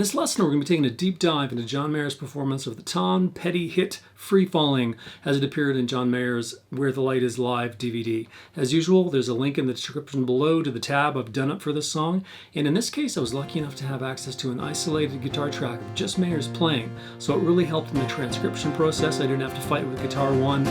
this lesson, we're going to be taking a deep dive into John Mayer's performance of the Tom Petty hit Free Falling as it appeared in John Mayer's Where the Light Is Live DVD. As usual, there's a link in the description below to the tab I've done up for this song, and in this case I was lucky enough to have access to an isolated guitar track of just Mayer's playing, so it really helped in the transcription process. I didn't have to fight with guitar 1,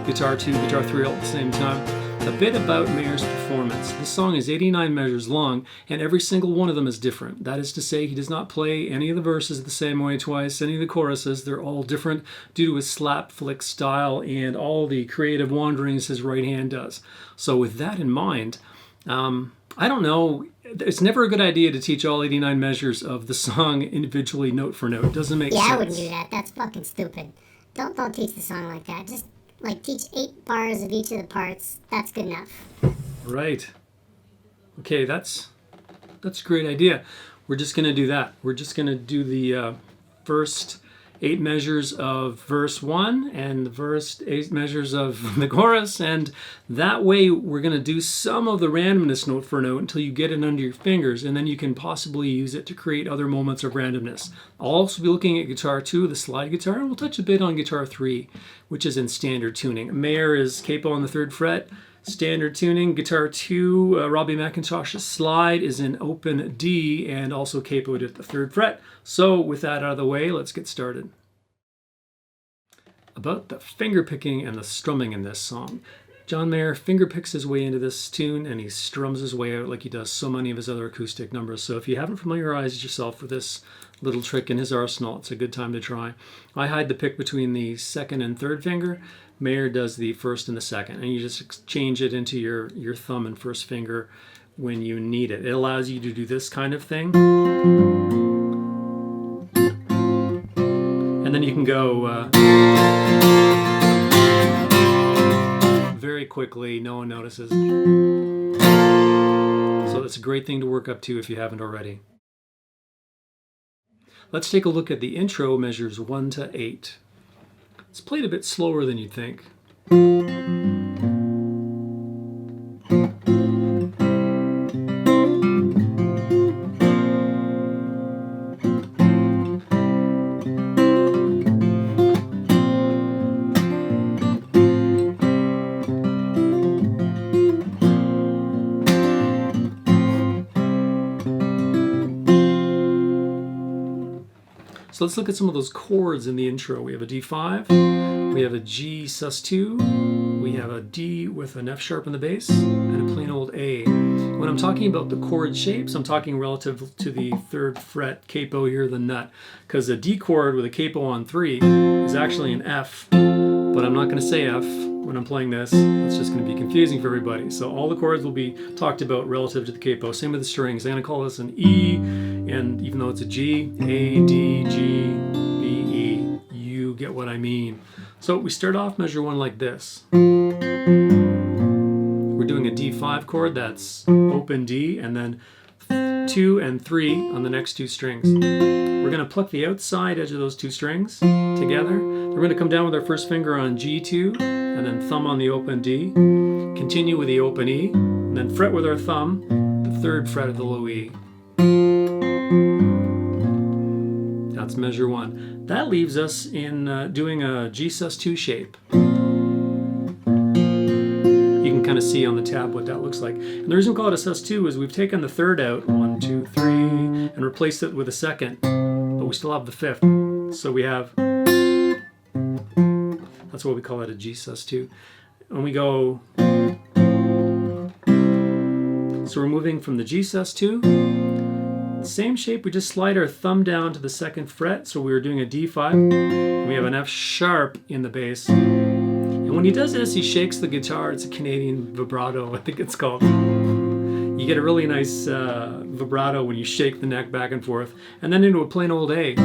guitar 2, guitar 3 all at the same time. A bit about Mayer's performance. This song is 89 measures long, and every single one of them is different. That is to say, he does not play any of the verses the same way twice, any of the choruses. They're all different due to his slap flick style and all the creative wanderings his right hand does. So with that in mind, I don't know, it's never a good idea to teach all 89 measures of the song individually note for note. It doesn't make sense. Yeah, I wouldn't do that. That's fucking stupid. Don't teach the song like that. Just teach 8 bars of each of the parts. That's good enough. Right. Okay, that's a great idea. We're just going to do that. We're just going to do the first 8 measures of verse 1 and the first 8 measures of the chorus, and that way we're going to do some of the randomness note for note until you get it under your fingers, and then you can possibly use it to create other moments of randomness. I'll also be looking at guitar 2, the slide guitar, and we'll touch a bit on guitar 3, which is in standard tuning. Mayer is capo on the 3rd fret, standard tuning. Guitar 2, Robbie McIntosh's slide is in open D and also capoed at the 3rd fret. So with that out of the way, let's get started. About the finger picking and the strumming in this song. John Mayer finger picks his way into this tune and he strums his way out like he does so many of his other acoustic numbers. So if you haven't familiarized yourself with this little trick in his arsenal, it's a good time to try. I hide the pick between the 2nd and 3rd finger. Mayer does the 1st and the 2nd, and you just change it into your thumb and 1st finger when you need it. It allows you to do this kind of thing. And then you can go very quickly, no one notices. So that's a great thing to work up to if you haven't already. Let's take a look at the intro, measures 1 to 8. It's played a bit slower than you'd think. So let's look at some of those chords in the intro. We have a D5, we have a G sus2, we have a D with an F sharp in the bass, and a plain old A. When I'm talking about the chord shapes, I'm talking relative to the 3rd fret capo here, the nut, because a D chord with a capo on 3 is actually an F, but I'm not going to say F when I'm playing this. It's just going to be confusing for everybody. So all the chords will be talked about relative to the capo. Same with the strings. I'm going to call this an E, and even though it's a G, A, D, G, B, E, you get what I mean. So we start off measure 1 like this. We're doing a D5 chord, that's open D, and then 2 and 3 on the next 2 strings. We're going to pluck the outside edge of those 2 strings together. We're going to come down with our 1st finger on G2, and then thumb on the open D. Continue with the open E, and then fret with our thumb the 3rd fret of the low E. That's measure 1. That leaves us in doing a G sus2 shape. You can kind of see on the tab what that looks like. And the reason we call it a sus2 is we've taken the 3rd out, 1, 2, 3, and replaced it with a 2nd, but we still have the 5th. So we have, that's why we call it a G sus2. And we go, so we're moving from the G sus2, the same shape, we just slide our thumb down to the 2nd fret, so we were doing a D5, and we have an F sharp in the bass. And when he does this, he shakes the guitar. It's a Canadian vibrato, I think it's called. You get a really nice vibrato when you shake the neck back and forth. And then into a plain old A,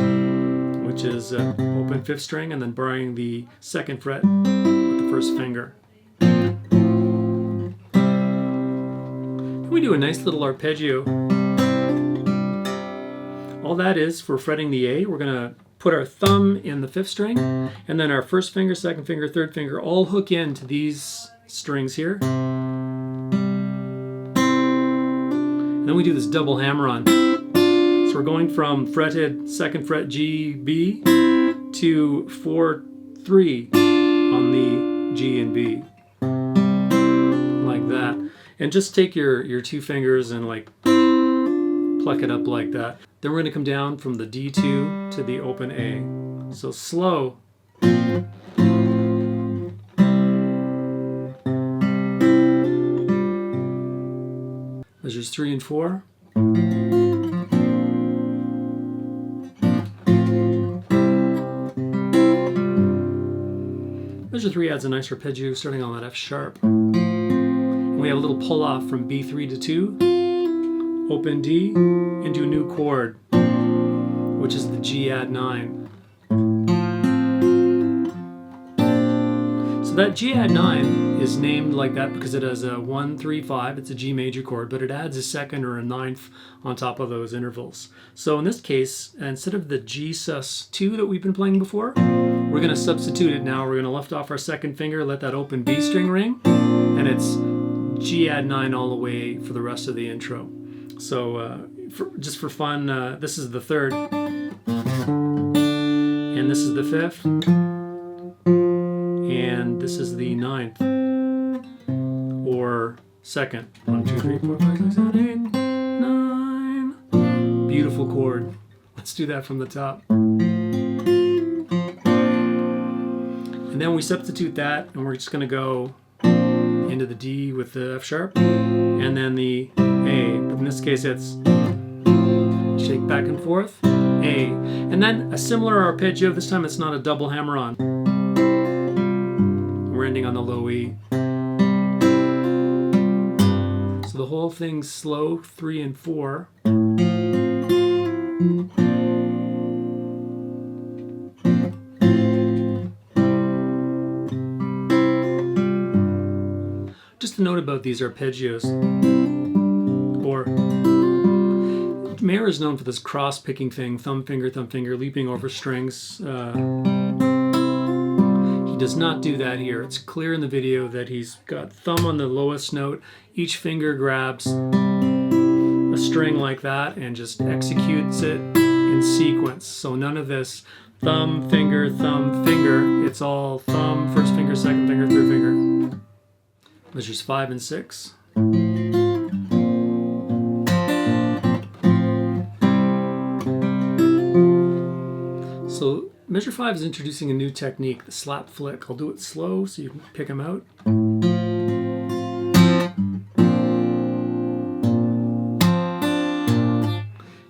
which is open 5th string, and then barring the 2nd fret with the 1st finger. And we do a nice little arpeggio. All that is for fretting the A. We're going to put our thumb in the 5th string, and then our 1st finger, 2nd finger, 3rd finger all hook into these strings here. And then we do this double hammer-on. So we're going from fretted 2nd fret G, B to 4, 3 on the G and B. Like that. And just take your 2 fingers and like pluck it up like that. Then we're going to come down from the D2 to the open A. So slow. Measures 3 and 4. Measure 3 adds a nice arpeggio starting on that F sharp. And we have a little pull off from B3 to 2, open D, into a new chord, which is the G add 9. So that G add 9 is named like that because it has a 1, 3, 5. It's a G major chord, but it adds a 2nd or a 9th on top of those intervals. So in this case, instead of the G sus2 that we've been playing before, we're going to substitute it now. We're going to lift off our 2nd finger, let that open B string ring, and it's G add 9 all the way for the rest of the intro. So just for fun, this is the 3rd, and this is the 5th, and this is the 9th, or 2nd. 1, 2, 3, 4, 5, 6, 7, 8, 9. Beautiful chord. Let's do that from the top. And then we substitute that, and we're just going to go into the D with the F sharp, and then the A. But in this case, it's shake back and forth, A. And then a similar arpeggio. This time it's not a double hammer-on. We're ending on the low E. So the whole thing's slow, 3 and 4. Just a note about these arpeggios, or Mayer is known for this cross-picking thing, thumb finger, leaping over strings. He does not do that here. It's clear in the video that he's got thumb on the lowest note. Each finger grabs a string like that and just executes it in sequence. So none of this thumb, finger. It's all thumb, 1st finger, 2nd finger, 3rd finger. Measures 5 and 6. So measure 5 is introducing a new technique, the slap flick. I'll do it slow so you can pick them out.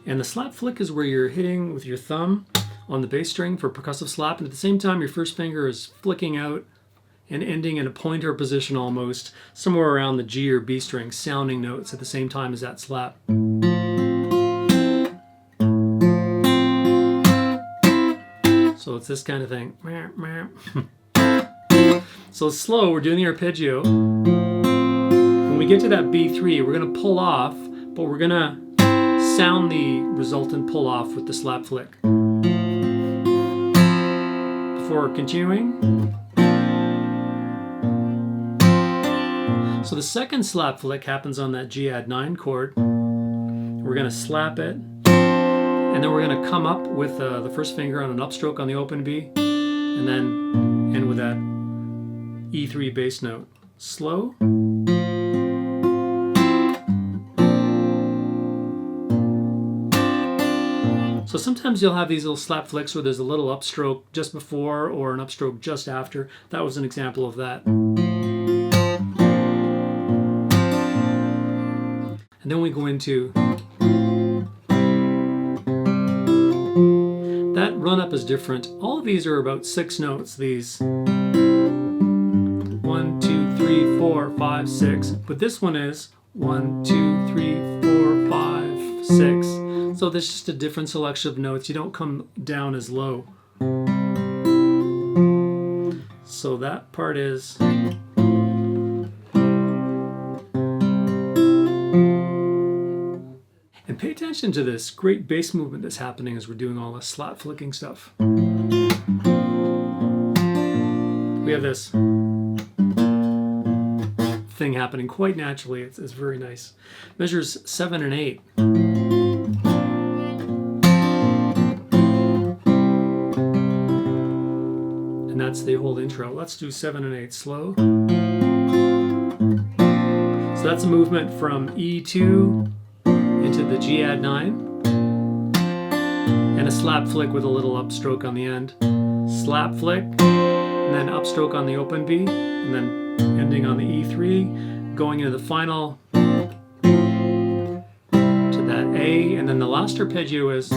And the slap flick is where you're hitting with your thumb on the bass string for percussive slap, and at the same time your 1st finger is flicking out and ending in a pointer position almost, somewhere around the G or B string, sounding notes at the same time as that slap. So it's this kind of thing. So slow, we're doing the arpeggio. When we get to that B3, we're going to pull off, but we're going to sound the resultant pull off with the slap flick. Before continuing. So the 2nd slap flick happens on that G add 9 chord. We're going to slap it, and then we're going to come up with the 1st finger on an upstroke on the open B, and then end with that E3 bass note. Slow. So sometimes you'll have these little slap flicks where there's a little upstroke just before or an upstroke just after. That was an example of that. And then we go into that run up is different. All of these are about 6 notes. These 1, 2, 3, 4, 5, 6. But this one is 1, 2, 3, 4, 5, 6. So there's just a different selection of notes. You don't come down as low. So that part is. And pay attention to this great bass movement that's happening as we're doing all this slap flicking stuff. We have this thing happening quite naturally. It's very nice. Measures 7 and 8. that's the whole intro. Let's do 7 and 8 slow. So that's a movement from E2 into the G add 9. And a slap flick with a little upstroke on the end. Slap flick, and then upstroke on the open B, and then ending on the E3, going into the final to that A, and then the last arpeggio is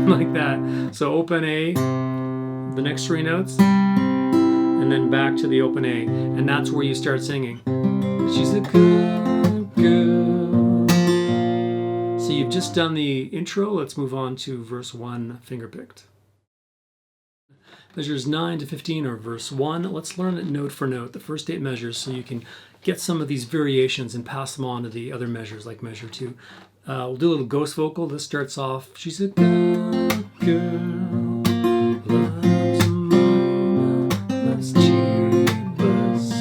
like that. So open A, the next 3 notes, and then back to the open A, and that's where you start singing. She's a good girl. So you've just done the intro. Let's move on to verse 1, fingerpicked. Measures 9 to 15 are verse 1. Let's learn it note for note, the first 8 measures, so you can get some of these variations and pass them on to the other measures, like measure 2. We'll do a little ghost vocal. This starts off, she's a good girl, loves mama, loves Jeebus.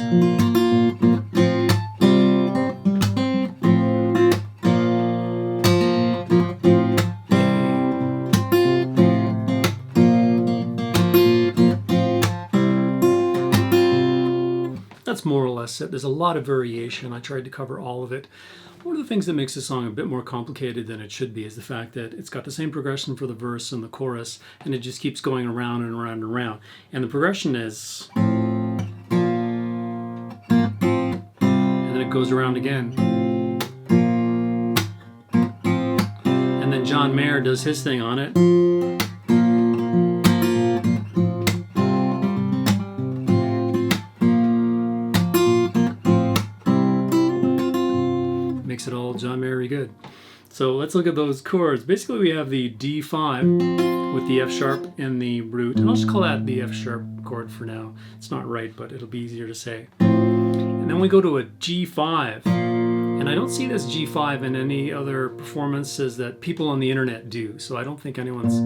That's more or less it. There's a lot of variation. I tried to cover all of it. One of the things that makes this song a bit more complicated than it should be is the fact that it's got the same progression for the verse and the chorus, and it just keeps going around and around and around. And the progression is... and then it goes around again. And then John Mayer does his thing on it. Makes it all John Mayer good. So let's look at those chords. Basically we have the D5 with the F sharp in the root, and I'll just call that the F sharp chord for now. It's not right, but it'll be easier to say. And then we go to a G5, and I don't see this G5 in any other performances that people on the internet do, so I don't think anyone's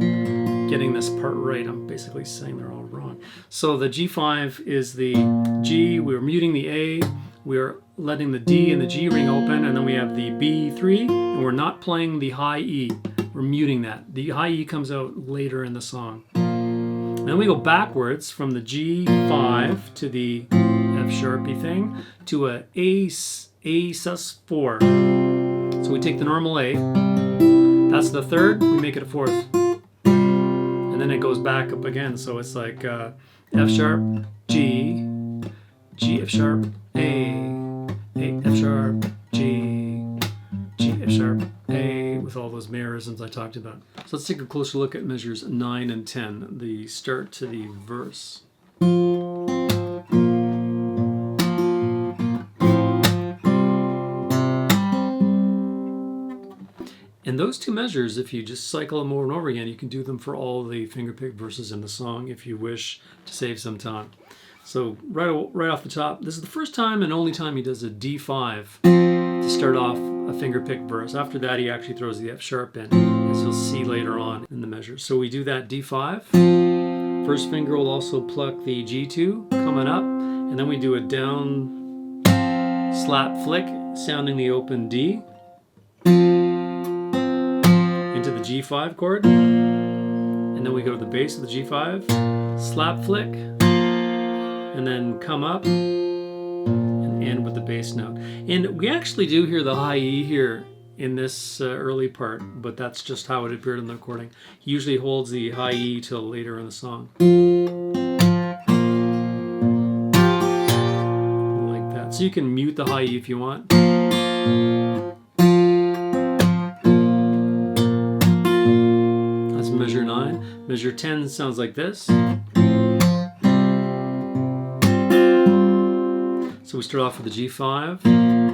getting this part right. I'm basically saying they're all wrong. So the G5 is the G, we're muting the A, we're letting the D and the G ring open, and then we have the B3, and we're not playing the high E. We're muting that. The high E comes out later in the song. And then we go backwards from the G5 to the F sharpy thing to a sus4. So we take the normal A, that's the third, we make it a fourth. And then it goes back up again, so it's like F sharp, G, G, F sharp, A, F sharp, G, G, F sharp, A, with all those Mayerisms I talked about. So let's take a closer look at measures 9 and 10, the start to the verse. And those two measures, if you just cycle them over and over again, you can do them for all the fingerpick verses in the song if you wish to save some time. So right off the top, this is the first time and only time he does a D5 to start off a fingerpick verse. After that, he actually throws the F sharp in, as you'll see later on in the measure. So we do that D5. First finger will also pluck the G2 coming up, and then we do a down slap flick, sounding the open D into the G5 chord, and then we go to the bass of the G5, slap flick, and then come up and end with the bass note. And we actually do hear the high E here in this early part, but that's just how it appeared in the recording. He usually holds the high E till later in the song. Like that. So you can mute the high E if you want. That's measure 9. Measure 10 sounds like this. So we start off with the G5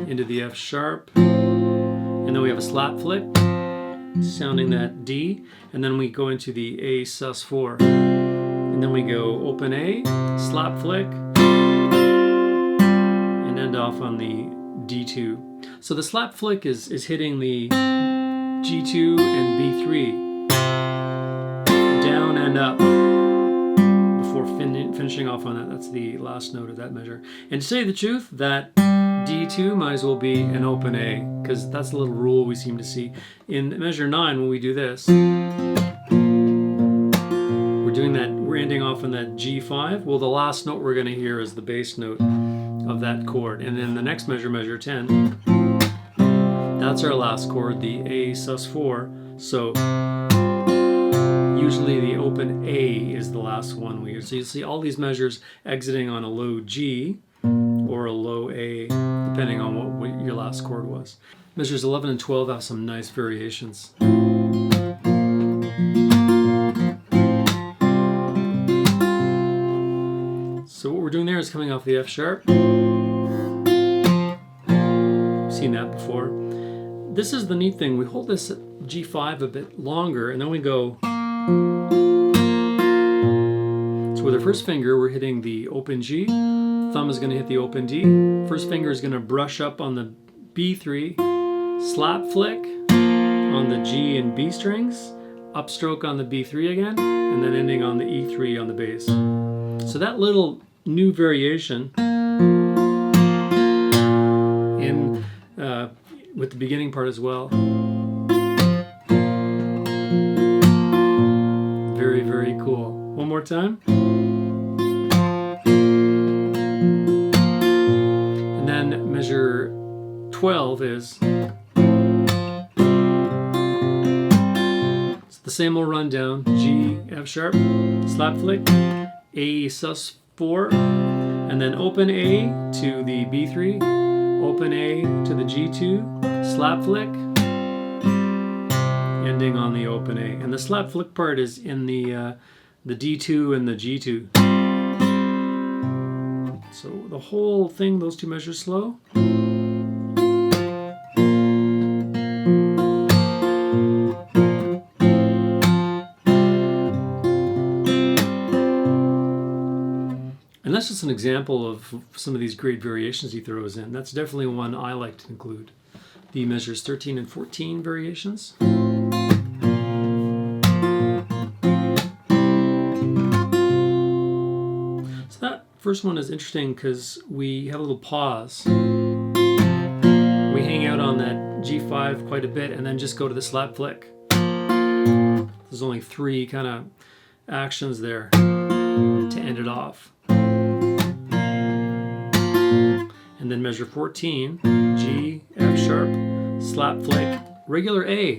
into the F sharp, and then we have a slap flick sounding that D, and then we go into the A sus4, and then we go open A, slap flick, and end off on the D2. So the slap flick is hitting the G2 and B3 down and up before finishing off on that. That's the last note of that measure. And to say the truth, that D2 might as well be an open A, because that's a little rule we seem to see. In measure 9, when we do this, we're we're ending off on that G5. Well, the last note we're going to hear is the bass note of that chord. And then the next measure, measure 10, that's our last chord, the A sus4. So usually the open A is the last one we hear. So you see all these measures exiting on a low G or a low A, depending on what your last chord was. Measures 11 and 12 have some nice variations. So what we're doing there is coming off the F sharp. Seen that before. This is the neat thing. We hold this at G5 a bit longer, and then we go. So with our first finger, we're hitting the open G. Thumb is going to hit the open D. First finger is going to brush up on the B3, slap flick on the G and B strings, upstroke on the B3 again, and then ending on the E3 on the bass. So that little new variation in with the beginning part as well. Very, very cool. One more time. And then measure 12 is it's the same old rundown. G, F sharp, slap flick, A sus4, and then open A to the B3, open A to the G2, slap flick, ending on the open A. And the slap flick part is in the D2 and the G2. So the whole thing, those two measures slow. And that's just an example of some of these great variations he throws in. That's definitely one I like to include. The measures 13 and 14 variations. So that first one is interesting because we have a little pause. We hang out on that G5 quite a bit and then just go to the slap flick. There's only 3 kind of actions there to end it off. And then measure 14, G, F sharp, slap flick, regular A.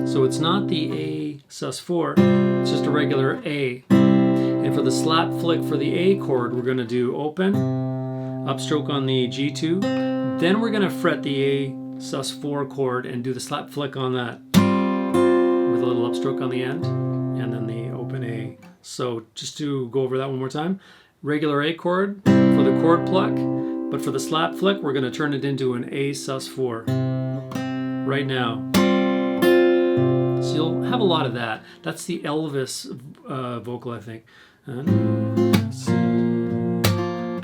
So it's not the A sus4, it's just a regular A. And for the slap flick for the A chord, we're going to do open, upstroke on the G2, then we're going to fret the A sus4 chord and do the slap flick on that with a little upstroke on the end, and then the open A. So just to go over that one more time, regular A chord for the chord pluck, but for the slap flick, we're going to turn it into an A sus4 right now. So you'll have a lot of that. That's the Elvis vocal, I think.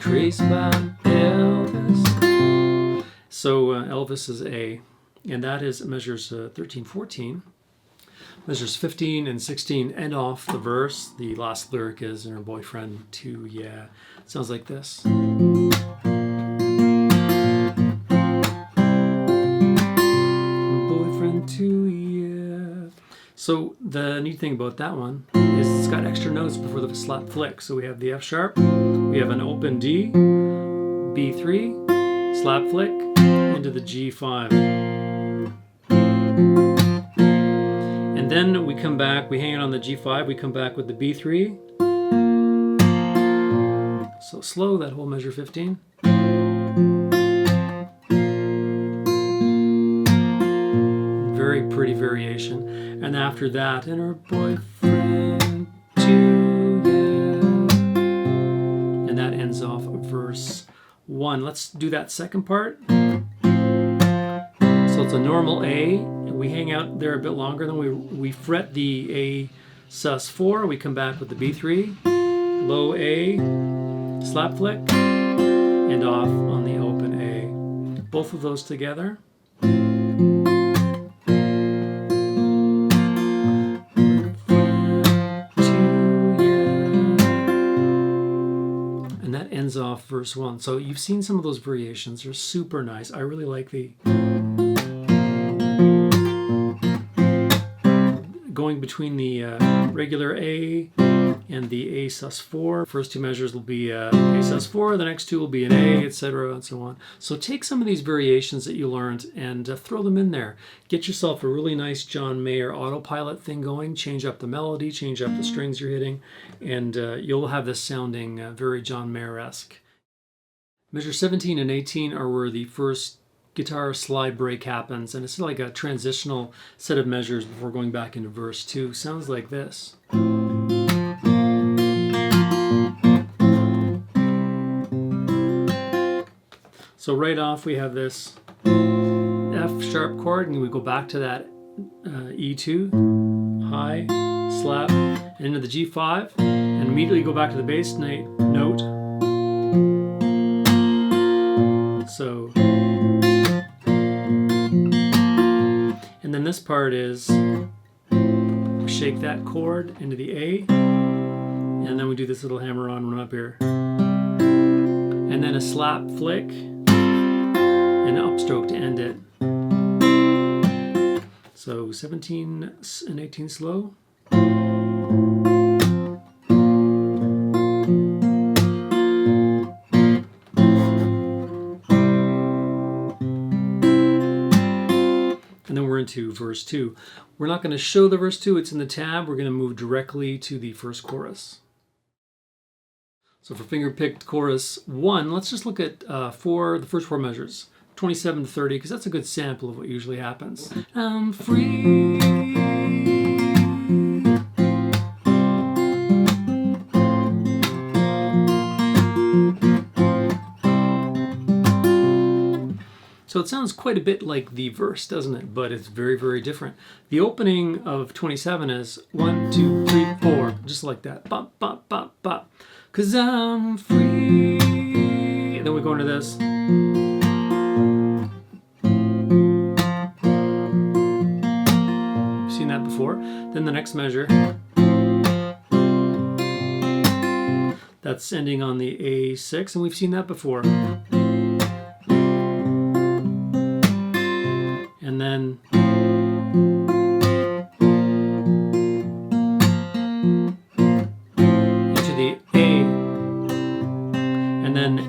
Creased by Elvis. So Elvis is A, and that is measures 13, 14. Measures 15 and 16 end off the verse. The last lyric is, and her boyfriend too, yeah. It sounds like this. Boyfriend too, yeah. So the neat thing about that one is it's got extra notes before the slap flick. So we have the F sharp, we have an open D, B3, slap flick, into the G5. And then we come back, we hang it on the G5, we come back with the B3. So slow, that whole measure 15. Very pretty variation. And after that, and her boyfriend too, yeah. And that ends off verse 1. Let's do that second part. So it's a normal A. We hang out there a bit longer, then we fret the A sus4, we come back with the B3, low A, slap flick, and off on the open A. Both of those together. And that ends off verse 1. So you've seen some of those variations. They're super nice. I really like the... Going going between the regular A and the A sus4. First two measures will be A sus4, the next two will be an A, etc., and so on. So take some of these variations that you learned and throw them in there. Get yourself a really nice John Mayer autopilot thing going, change up the melody, change up the strings you're hitting, and you'll have this sounding very John Mayer-esque. Measure 17 and 18 are where the first guitar slide break happens, and it's like a transitional set of measures before going back into verse 2. Sounds like this. So right off we have this F sharp chord, and we go back to that E2, high, slap, and into the G5, and immediately go back to the bass note. So, and then this part is we shake that chord into the A, and then we do this little hammer-on one up here, and then a slap flick and an upstroke to end it. So 17 and 18 slow. And then we're into verse 2. We're not going to show the verse 2, it's in the tab. We're going to move directly to the first chorus. So for finger-picked chorus 1, let's just look at the first four measures, 27 to 30, because that's a good sample of what usually happens. I'm free. So it sounds quite a bit like the verse, doesn't it? But it's very, very different. The opening of 27 is 1, 2, 3, 4, just like that. Bop, bop, bop, bop. 'Cause I'm free. And then we go into this. You've seen that before. Then the next measure. That's ending on the A6, and we've seen that before. And then into the A, and then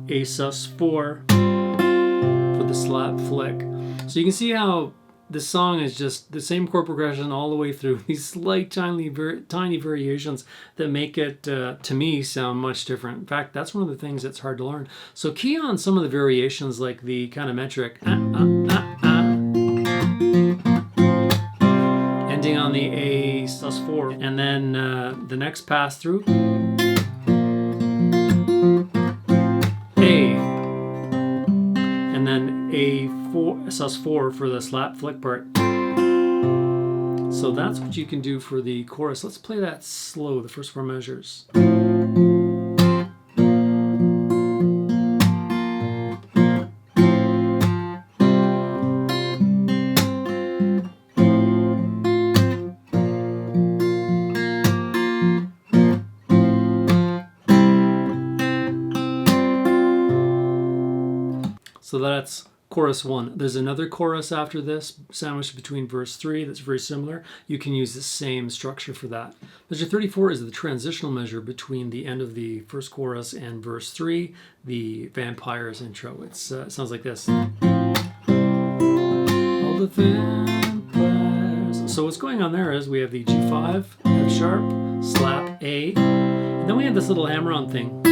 A sus4 for the slap flick. So you can see how this song is just the same chord progression all the way through. These slight, tiny variations that make it, to me, sound much different. In fact, that's one of the things that's hard to learn. So key on some of the variations, like the kind of metric, ending on the A sus4, and then the next pass through, A, and then A4 sus4 for the slap flick part. So that's what you can do for the chorus. Let's play that slow, the first four measures. So that's chorus 1. There's another chorus after this, sandwiched between verse 3, that's very similar. You can use the same structure for that. Measure 34 is the transitional measure between the end of the first chorus and verse 3, the Vampires intro. It sounds like this. All the vampires. So what's going on there is we have the G5, F sharp, slap A, and then we have this little hammer-on thing.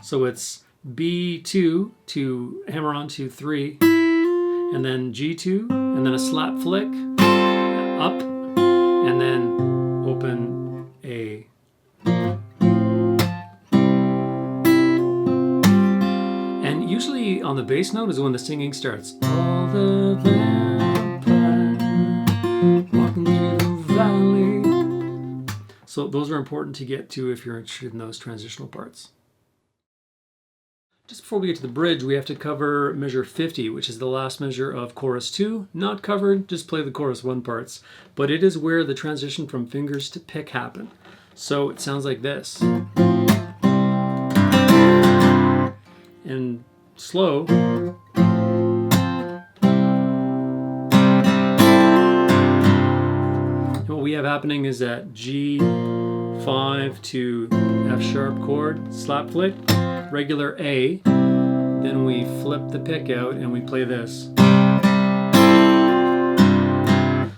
So it's B2 to hammer on to 3, and then G2, and then a slap flick, up, and then open A. And usually on the bass note is when the singing starts. All the vampires walking through the valley. So those are important to get to if you're interested in those transitional parts. Just before we get to the bridge, we have to cover measure 50, which is the last measure of chorus 2. Not covered, just play the chorus 1 parts. But it is where the transition from fingers to pick happen. So it sounds like this. And slow. have happening is that G5 to F sharp chord, slap flick, regular A, then we flip the pick out and we play this.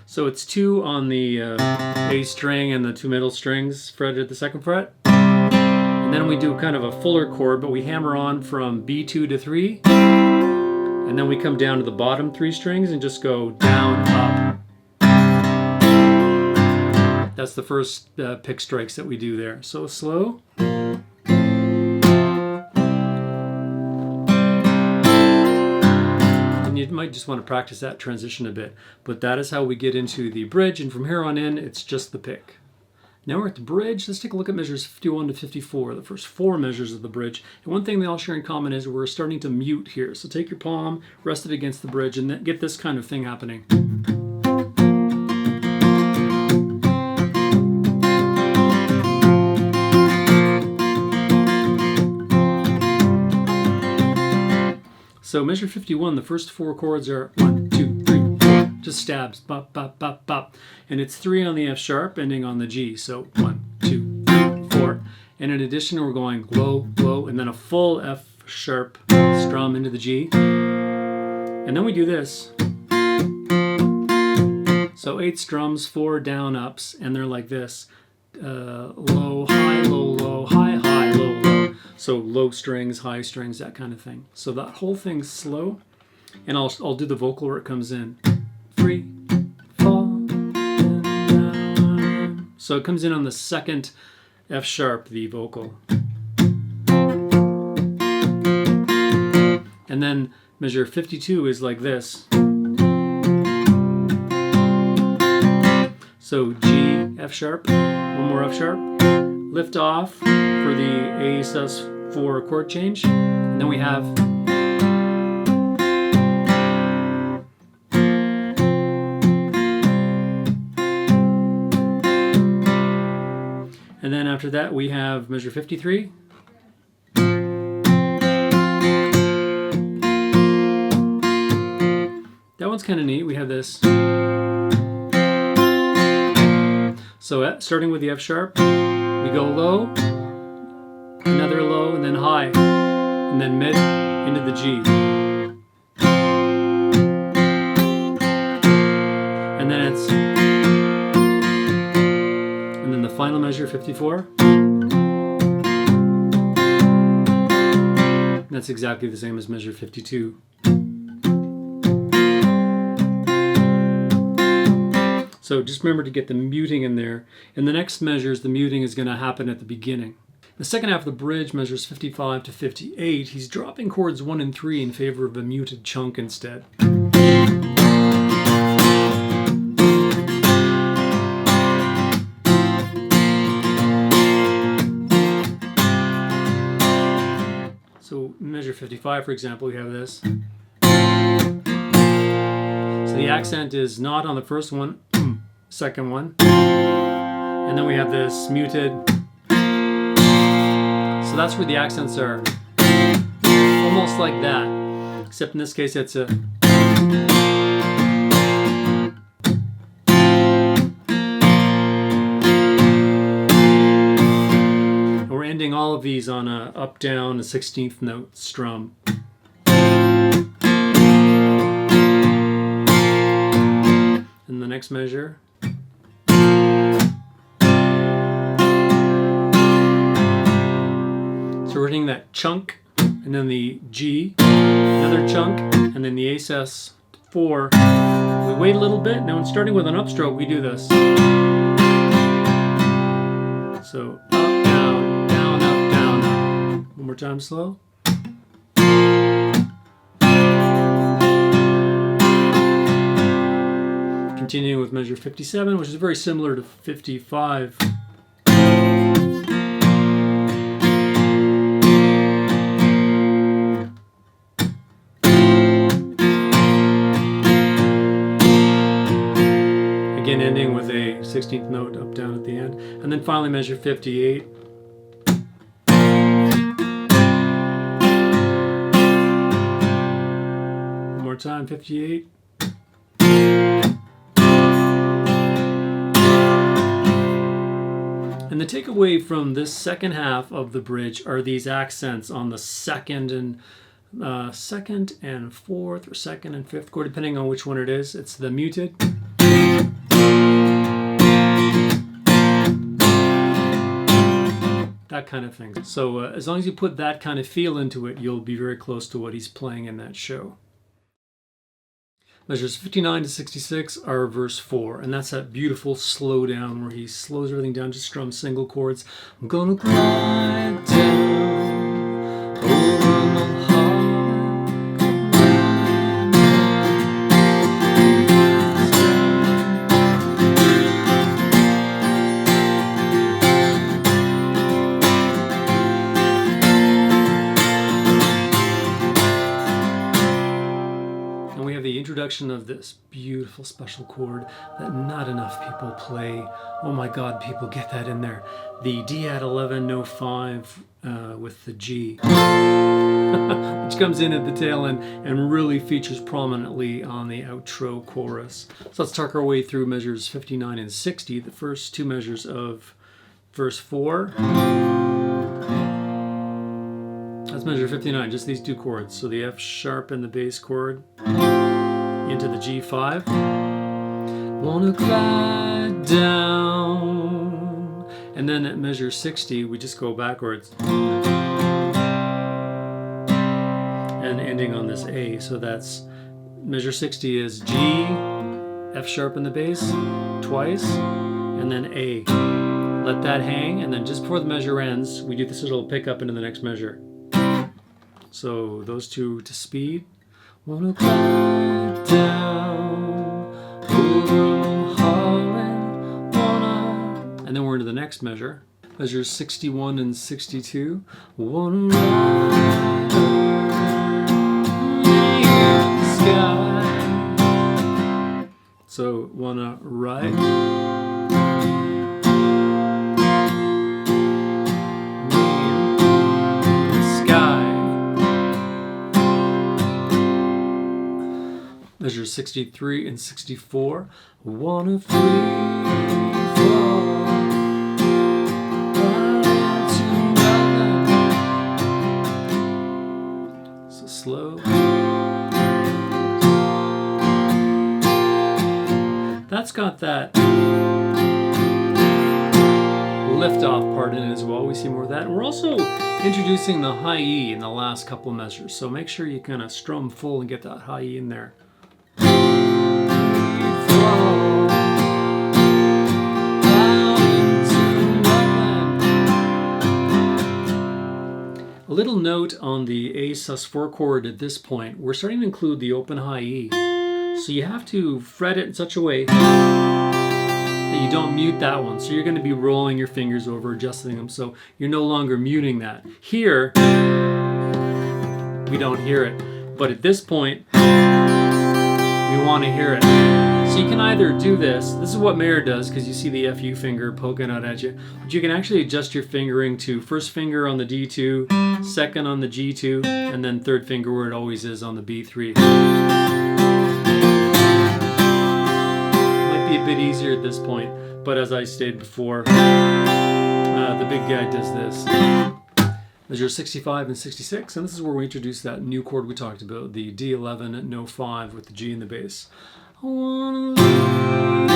So it's 2 on the A string and the 2 middle strings fretted at the 2nd fret. And then we do kind of a fuller chord, but we hammer on from B2 to 3. And then we come down to the bottom 3 strings and just go down, up. That's the first pick strikes that we do there. So slow. You might just want to practice that transition a bit, but that is how we get into the bridge, and from here on in it's just the pick. Now we're at the bridge. Let's take a look at measures 51 to 54, the first 4 measures of the bridge. And one thing they all share in common is we're starting to mute here. So take your palm, rest it against the bridge, and then get this kind of thing happening. So measure 51, the first 4 chords are 1, 2, 3, 4, just stabs, bop, bop, bop, bop. And it's 3 on the F sharp, ending on the G. So 1, 2, 3, 4. And in addition, we're going low, low, and then a full F sharp strum into the G. And then we do this. So 8 strums, 4 down ups, and they're like this. Low, high, low, low, high, high, low, low. So low strings, high strings, that kind of thing. So that whole thing's slow. And I'll do the vocal where it comes in. Free, fall, and down. So it comes in on the 2nd F sharp, the vocal. And then measure 52 is like this. So G, F sharp, one more F sharp, lift off for the A sus4 chord change, and then we have and then after that we have measure 53. That one's kind of neat. We have this. So starting with the F sharp, we go low, another low, and then high, and then mid into the G. And then it's, and then the final measure, 54. That's exactly the same as measure 52. So just remember to get the muting in there. In the next measures, the muting is going to happen at the beginning. The second half of the bridge measures 55 to 58. He's dropping chords 1 and 3 in favor of a muted chunk instead. So measure 55, for example, we have this. So the accent is not on the first one, second one, and then we have this muted. So that's where the accents are, almost like that, except in this case it's a. And we're ending all of these on a up down, a 16th note strum. And the next measure. So we're hitting that chunk, and then the G, another chunk, and then the A sus4. We wait a little bit. Now, starting with an upstroke, we do this. So up, down, down, up, down, up. One more time, slow. Continuing with measure 57, which is very similar to 55. Again, ending with a 16th note up down at the end. And then finally measure 58. One more time, 58. And the takeaway from this second half of the bridge are these accents on the second and fourth, or second and fifth chord, depending on which one it is. It's the muted, that kind of thing. So as long as you put that kind of feel into it, you'll be very close to what he's playing in that show. Measures 59 to 66 are verse 4, and that's that beautiful slow down where he slows everything down, just strums single chords. I'm gonna glide down over the heart. The introduction of this beautiful special chord that not enough people play. Oh my God, people, get that in there. The D at 11, no 5 with the G, which comes in at the tail end and really features prominently on the outro chorus. So let's talk our way through measures 59 and 60, the first two measures of verse 4. That's measure 59, just these two chords. So the F sharp and the bass chord into the G5. Wanna glide down. And then at measure 60, we just go backwards. And ending on this A. So that's measure 60 is G, F sharp in the bass, twice, and then A. Let that hang, and then just before the measure ends, we do this little pickup into the next measure. So those two to speed. Wanna glide down over Holland, and then we're into the next measure. Measures 61 and 62. Wanna ride in the sky. So wanna ride. Measures 63 and 64. Wanna free fall right to nothing. So slow. That's got that lift-off part in it as well. We see more of that. And we're also introducing the high E in the last couple measures. So make sure you kind of strum full and get that high E in there. A little note on the A sus4 chord at this point, we're starting to include the open high E. So you have to fret it in such a way that you don't mute that one. So you're going to be rolling your fingers over, adjusting them, so you're no longer muting that. Here, we don't hear it. But at this point, we want to hear it. So you can either do this. This is what Mayer does, because you see the FU finger poking out at you. But you can actually adjust your fingering to first finger on the D2, second on the G2, and then third finger where it always is on the B3. Might be a bit easier at this point, but as I stated before, the big guy does this. Measure 65 and 66, and this is where we introduce that new chord we talked about, the D11 no 5 with the G in the bass. I wanna love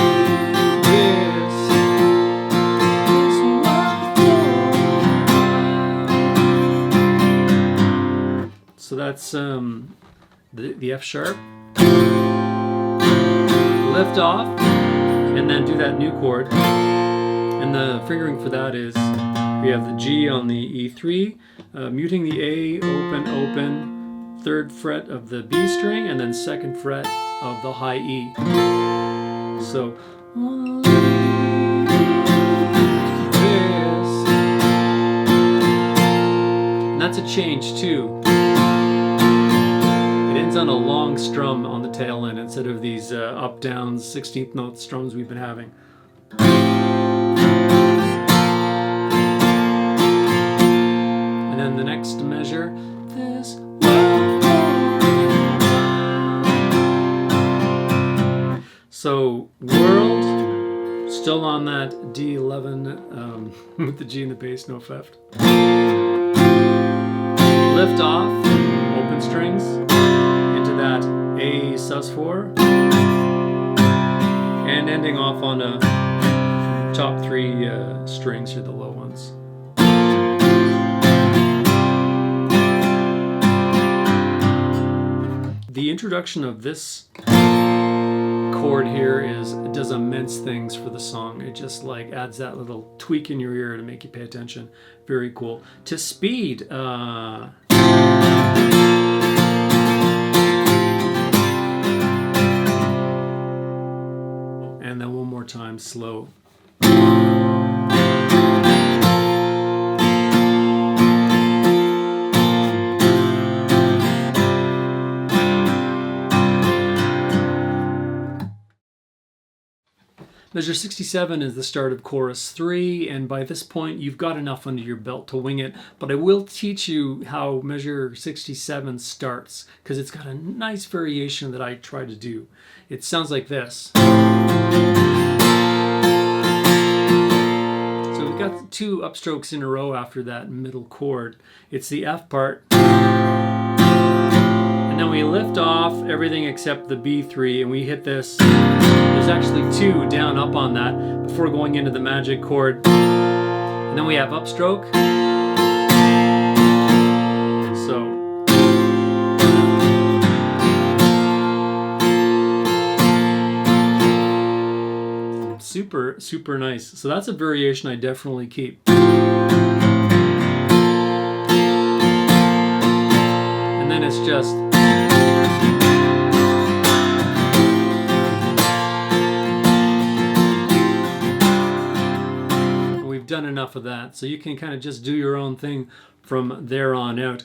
this world. So that's the F sharp, lift off, and then do that new chord. And the fingering for that is we have the G on the E3, muting the A, open, open, third fret of the B string, and then second fret of the high E. So, and that's a change too. It ends on a long strum on the tail end instead of these up, down, 16th note strums we've been having. And then the next measure, this. So world, Still on that D11 with the G in the bass, no theft. Lift off, open strings, into that A sus4, and ending off on a top 3 strings here, the low ones. The introduction of this chord here does immense things for the song. It just like adds that little tweak in your ear to make you pay attention. Very cool. To speed, and then one more time, slow. Measure 67 is the start of chorus 3, and by this point you've got enough under your belt to wing it, but I will teach you how measure 67 starts, because it's got a nice variation that I try to do. It sounds like this. So we've got 2 upstrokes in a row after that middle chord. It's the F part, and then we lift off everything except the B3, and we hit this. There's actually 2 down up on that before going into the magic chord. And then we have upstroke. So super, super nice. So that's a variation I definitely keep. And then it's just done enough of that, so you can kind of just do your own thing from there on out.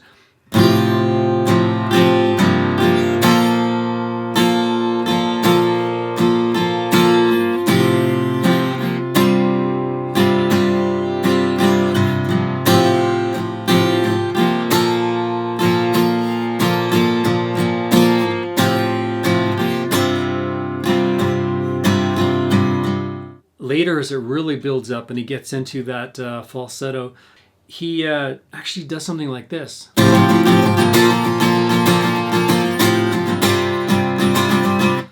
Later, as it really builds up and he gets into that falsetto, he actually does something like this.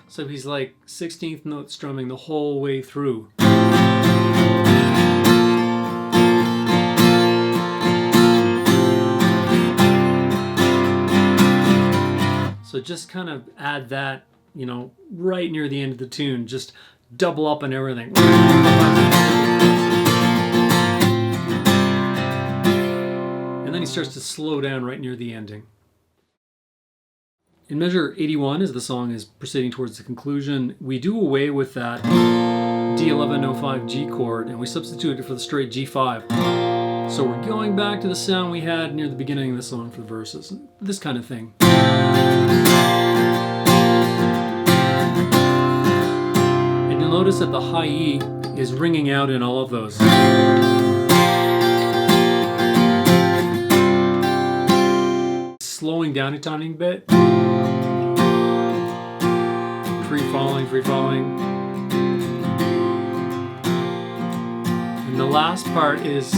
So he's like 16th note strumming the whole way through. So just kind of add that, you know, right near the end of the tune. Just double up on everything. And then he starts to slow down right near the ending. In measure 81, as the song is proceeding towards the conclusion, we do away with that D1105 G chord and we substitute it for the straight G5. So we're going back to the sound we had near the beginning of the song for the verses. This kind of thing. You'll notice that the high E is ringing out in all of those. Slowing down a tiny bit. Free falling, free falling. And the last part is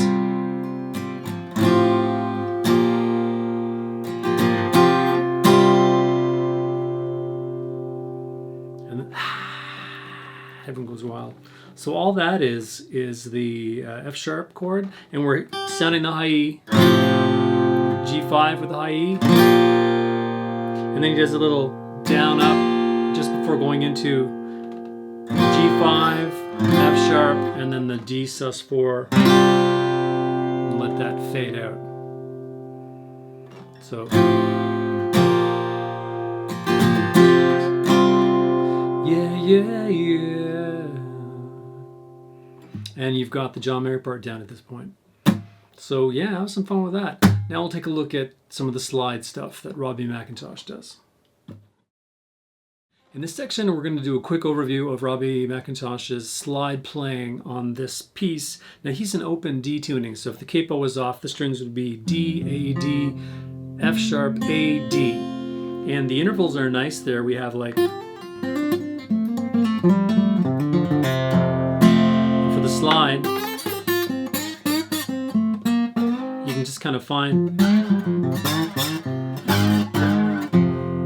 Heaven Goes Wild. So all that is the F sharp chord, and we're sounding the high E, G5 with the high E, and then he does a little down up just before going into G5, F sharp, and then the D sus4, and let that fade out. So yeah. And you've got the John Mayer part down at this point. So yeah, have some fun with that. Now we'll take a look at some of the slide stuff that Robbie McIntosh does. In this section, we're going to do a quick overview of Robbie McIntosh's slide playing on this piece. Now he's an open D tuning, so if the capo was off, the strings would be D, A, D, F sharp, A, D. And the intervals are nice there. We have like kind of find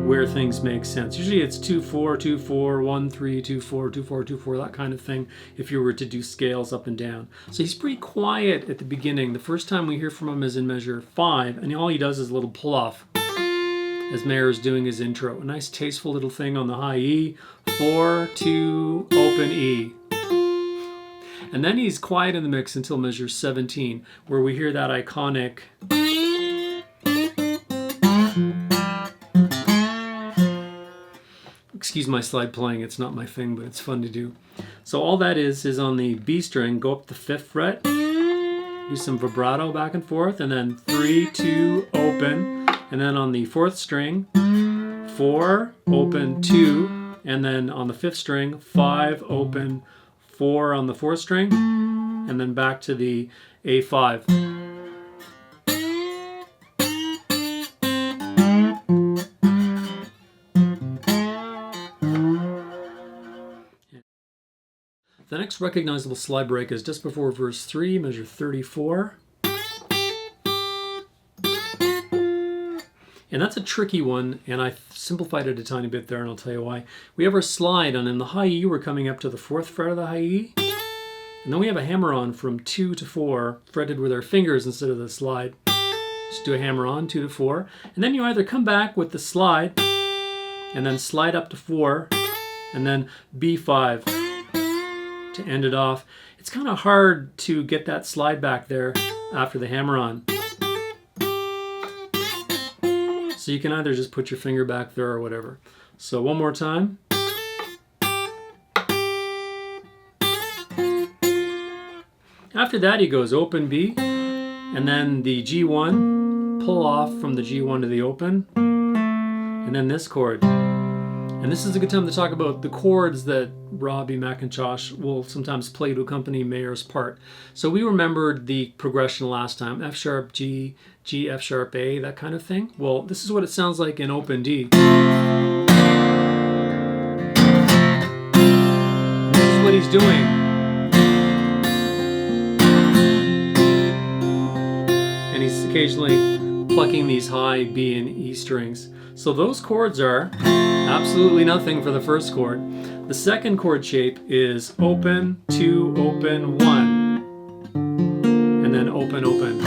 where things make sense. Usually it's 2-4, 2-4, 1-3, 2-4, 2-4, 2-4, that kind of thing, if you were to do scales up and down. So he's pretty quiet at the beginning. The first time we hear from him is in measure 5, and all he does is a little pull off as Mayer is doing his intro. A nice tasteful little thing on the high E, 4, 2, open E. And then he's quiet in the mix until measure 17, where we hear that iconic excuse my slide playing, it's not my thing, but it's fun to do. So all that is on the B string, go up the 5th fret, do some vibrato back and forth, and then 3, 2, open, and then on the 4th string, 4, open, 2, and then on the 5th string, 5, open, 4 on the 4th string, and then back to the A5. The next recognizable slide break is just before verse 3, measure 34. And that's a tricky one, and I simplified it a tiny bit there, and I'll tell you why. We have our slide, and in the high E, we're coming up to the 4th fret of the high E. And then we have a hammer-on from 2 to 4, fretted with our fingers instead of the slide. Just do a hammer-on, 2 to 4. And then you either come back with the slide, and then slide up to 4, and then B5. To end it off. It's kind of hard to get that slide back there after the hammer-on. So you can either just put your finger back there or whatever. So one more time. After that he goes open B, and then the G1, pull off from the G1 to the open, and then this chord. And this is a good time to talk about the chords that Robbie McIntosh will sometimes play to accompany Mayer's part. So we remembered the progression last time, F sharp, G, G, F sharp, A, that kind of thing. Well, this is what it sounds like in open D. This is what he's doing. And he's occasionally plucking these high B and E strings. So those chords are absolutely nothing for the first chord. The second chord shape is open, 2, open, 1, and then open, open.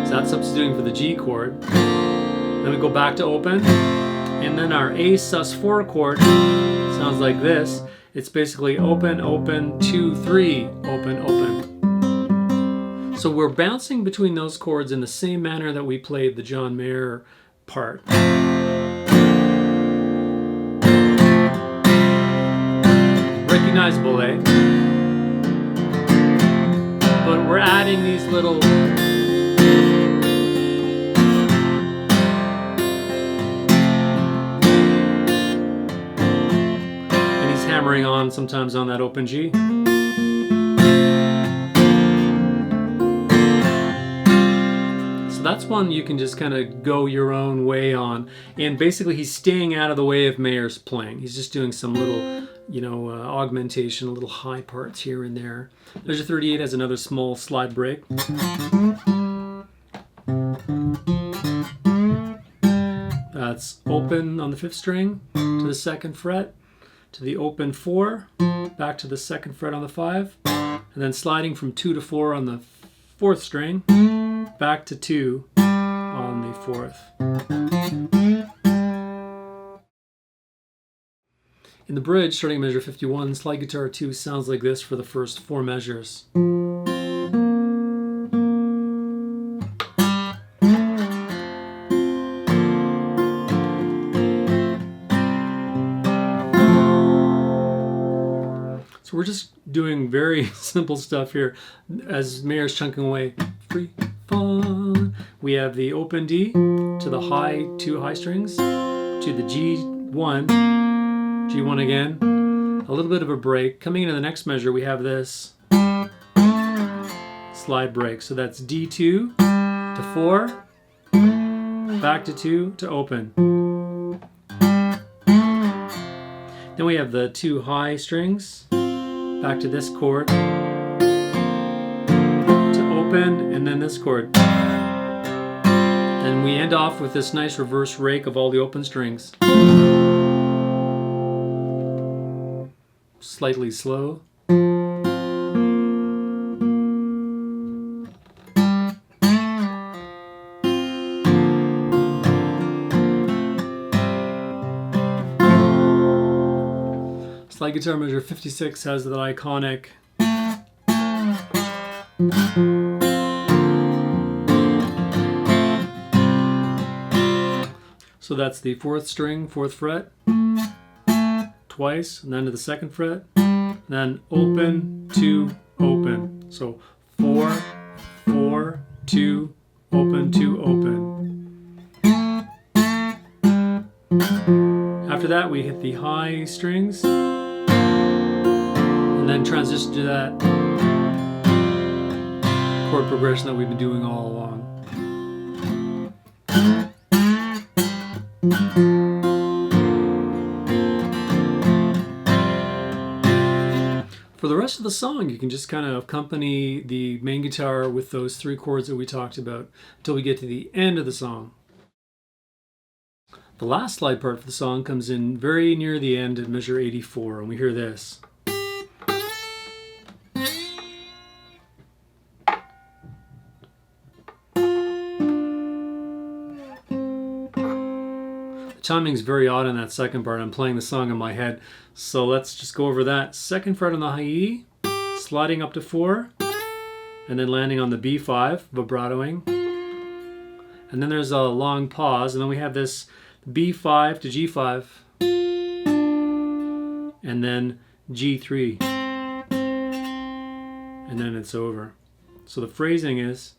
So that's substituting for the G chord. Then we go back to open, and then our A sus4 chord sounds like this. It's basically open, open, 2, 3, open, open. So we're bouncing between those chords in the same manner that we played the John Mayer part. Recognizable, eh? But we're adding these little and he's hammering on sometimes on that open G. So that's one you can just kind of go your own way on. And basically he's staying out of the way of Mayer's playing. He's just doing some little, you know, augmentation, little high parts here and there. Measure 38 has another small slide break. That's open on the 5th string to the 2nd fret, to the open 4, back to the 2nd fret on the 5, and then sliding from 2 to 4 on the 4th string, back to 2 on the 4th. In the bridge, starting at measure 51, slide guitar 2 sounds like this for the first 4 measures. So we're just doing very simple stuff here as Mayer's chunking away. Free fall. We have the open D to the high 2 high strings, to the G1, G1 again, a little bit of a break. Coming into the next measure, we have this slide break. So that's D2 to 4, back to 2 to open. Then we have the 2 high strings, back to this chord, to open, and then this chord. And we end off with this nice reverse rake of all the open strings. Slightly slow. Slide guitar measure 56 has that iconic so that's the 4th string, 4th fret, twice, and then to the 2nd fret, then open, 2, open. So 4, 4, 2, open, 2, open. After that we hit the high strings, and then transition to that chord progression that we've been doing all along. For the rest of the song, you can just kind of accompany the main guitar with those 3 chords that we talked about until we get to the end of the song. The last slide part for the song comes in very near the end at measure 84, and we hear this. Timing's very odd in that second part. I'm playing the song in my head, so let's just go over that. 2nd fret on the high E, sliding up to 4, and then landing on the B5, vibratoing. And then there's a long pause, and then we have this B5 to G5, and then G3, and then it's over. So the phrasing is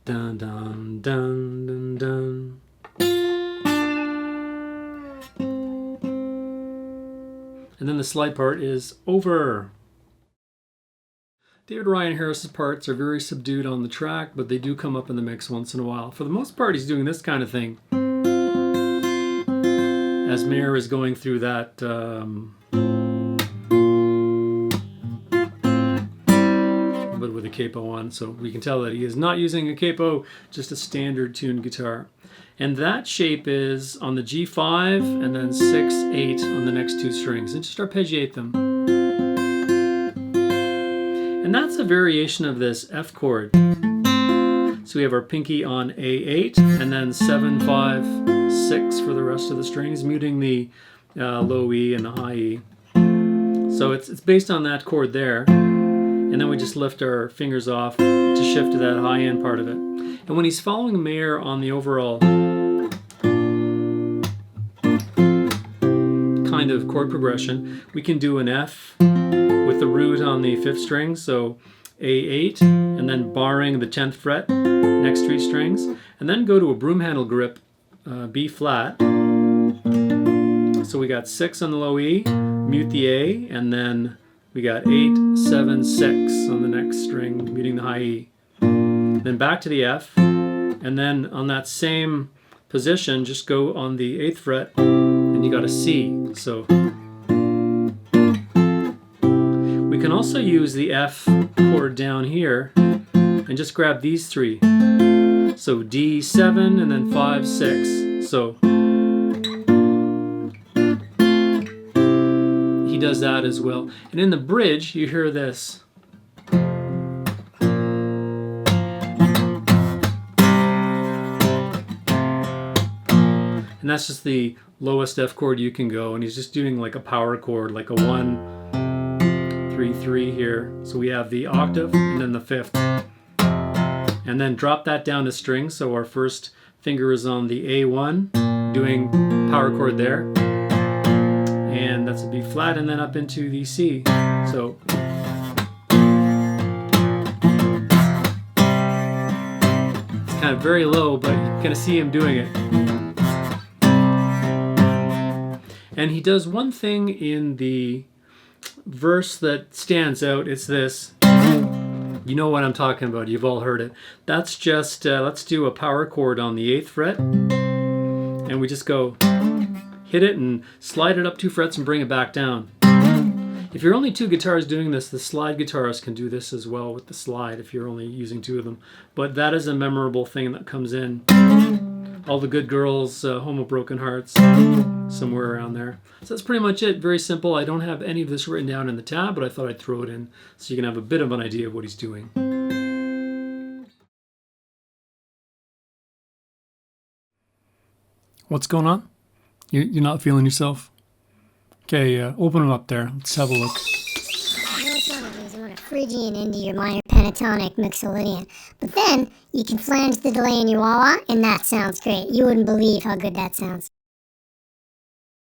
dun dun dun dun dun. And then the slide part is over. David Ryan Harris's parts are very subdued on the track, but they do come up in the mix once in a while. For the most part, he's doing this kind of thing as Mayer is going through that but with a capo on, so we can tell that he is not using a capo, just a standard tuned guitar. And that shape is on the G5 and then 6, 8 on the next 2 strings, and just arpeggiate them. And that's a variation of this F chord. So we have our pinky on A8 and then 7, 5, 6 for the rest of the strings, muting the low E and the high E. So it's based on that chord there. And then we just lift our fingers off to shift to that high end part of it. And when he's following Mayer on the overall kind of chord progression, we can do an F with the root on the 5th string, so A8, and then barring the 10th fret, next 3 strings, and then go to a broom handle grip, B flat. So we got 6 on the low E, mute the A, and then we got 8, 7, 6 on the next string, muting the high E. Then back to the F, and then on that same position, just go on the 8th fret, and you got a C. So we can also use the F chord down here and just grab these 3. So D7 and then 5, 6. So he does that as well. And in the bridge, you hear this. And that's just the lowest F chord you can go. And he's just doing like a power chord, like a 1, 3, 3 here. So we have the octave and then the 5th. And then drop that down to string. So our first finger is on the A1, doing power chord there. And that's a B flat, and then up into the C. So it's kind of very low, but you can kind of see him doing it. And he does one thing in the verse that stands out. It's this. You know what I'm talking about. You've all heard it. That's just, let's do a power chord on the 8th fret. And we just go hit it and slide it up 2 frets and bring it back down. If you're only two guitars doing this, the slide guitarist can do this as well with the slide if you're only using two of them. But that is a memorable thing that comes in. All the Good Girls, Home of Broken Hearts, somewhere around there. So that's pretty much it. Very simple. I don't have any of this written down in the tab, but I thought I'd throw it in so you can have a bit of an idea of what he's doing. What's going on? You're not feeling yourself? Okay, open them up there. Let's have a look. You want a Phrygian into your minor pentatonic mixolydian. But then you can flange the delay in your wah-wah, and that sounds great. You wouldn't believe how good that sounds.